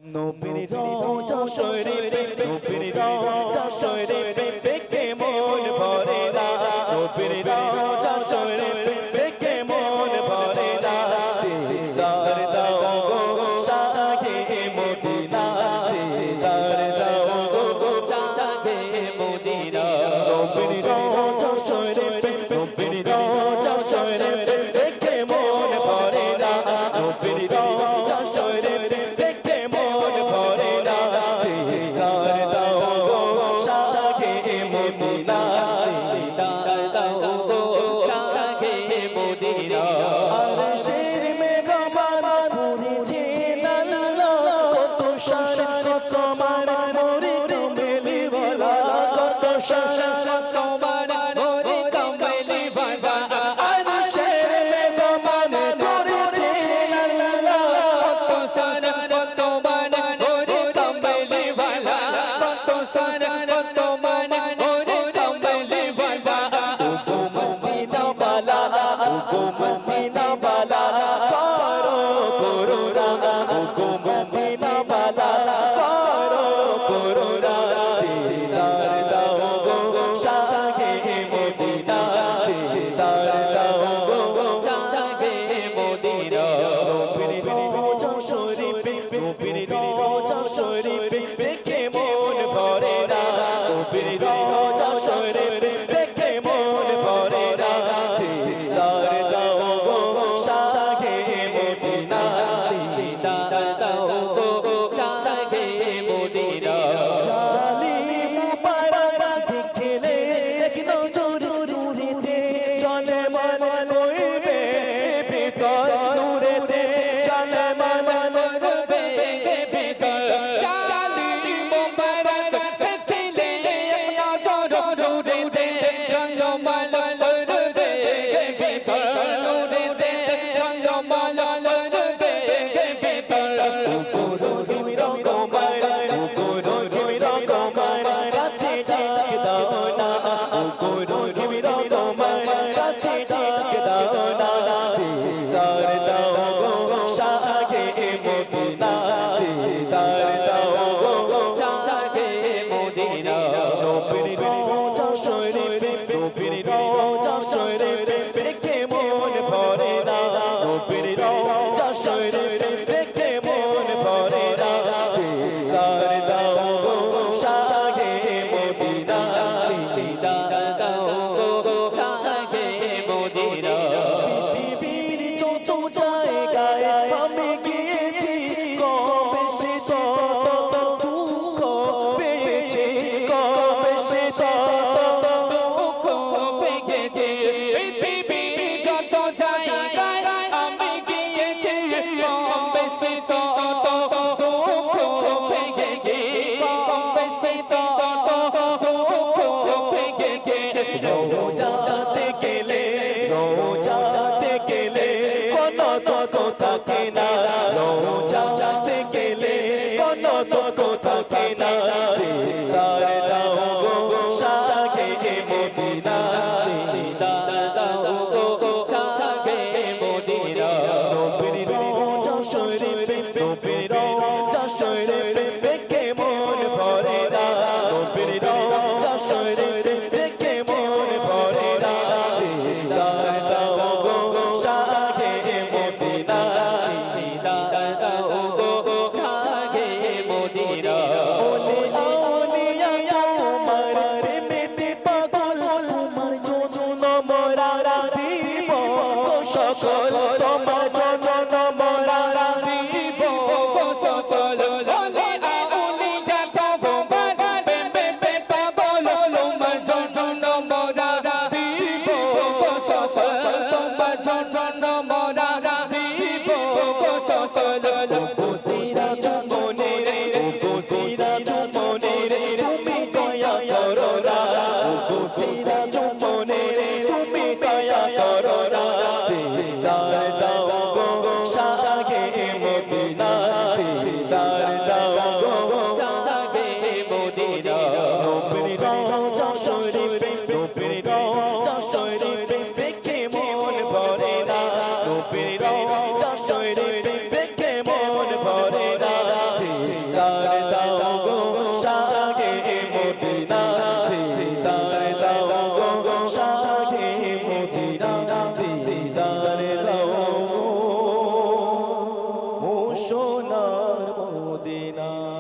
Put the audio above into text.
নবীর রওজা শরীফে নবীর রওজা শরীফে দেখে মন ভরে না নবীর রওজা শরীফে দেখে মন ভরে না দিদার দাও গো শাহে মদিনা দিদার দাও গো শাহে মদিনা নবীর রওজা শরীফে নবীর রওজা শরীফে দেখে মন ভরে না নবীর রওজা শরীফে দেখে মন ভরে না দিদার দাও গো শাহে মদিনা দিদার দাও গো শাহে মদিনা আরশের মেঘমান ঘুরেছে লালা কত শান কত মান মোরে কমলি ওয়ালা কত শান কত মান মোরে কমলি ওয়ালা আরশের মেঘমান ঘুরেছে লালা কত শান কত মান মোরে কমলি ওয়ালা কত শান কত মান মোরে কমলি ওয়ালা ও মদিনা বালা ও মদিনা বালা করো করুণা ও মদিনা বালা করো করুণা দিদার দাও গো শাহে মদিনা দিদার দাও গো শাহে মদিনা নবীর রওজা শরীফে নবীর রওজা শরীফে দেখে মন ভরে না নবীর রওজা শরীফে দেখে মন ভরে না দিদার দাও গো শাহে মদিনা দিদার দাও গো শাহে মদিনা জালিম মুবারক দেখলে এক নজর নূরেতে চলে মন করবে ভিতর নূরেতে চলে মন করবে ভিতর জালিম মুবারক দেখলে এক নজর নূরেতে চলে মন করবে ভিতর নূরেতে চলে মন করবে ভিতর পুরো দিমির কমার পুরো দিমির কমার কাছে যাক দাও না পুরো দিমির কমার কাছে যাক দাও না দিদার দাও গো শাহে মদিনা দিদার দাও গো শাহে মদিনা নবীর রওজা শরীফে নবীর রওজা শরীফে দেখে মন ভরে না নবীর রওজা শরীফে দেখে মন ভরে না দিদার দাও গো শাহে মদিনা দিদার দাও গো শাহে মদিনা পৃথিবীর যত জায়গায় আমি গিয়েছি কবে সে তত দুঃখ পেয়েছি কবে সে তত দুঃখ পেয়েছি পৃথিবীর যত জায়গায় আমি গিয়েছি কবে সে তত দুঃখ পেয়েছি কবে সে তত দুঃখ পেয়েছি রোজাতে গেলে রোজাতে গেলে কোন দুঃখ থাকে না রোজাতে গেলে কোন দুঃখ থাকে না দিদার দাও গো শাহে মদিনা দিদার দাও গো শাহে মদিনা নবীর রওজা শরীফে নবীর রওজা শরীফে দেখে মন ভরে না নবীর রওজা শরীফে দেখে মন ভরে না দিদার দাও গো শাহে মদিনা দিদার দাও গো শাহে মদিনা ওলে আউলিয়া সোনার মদিনা।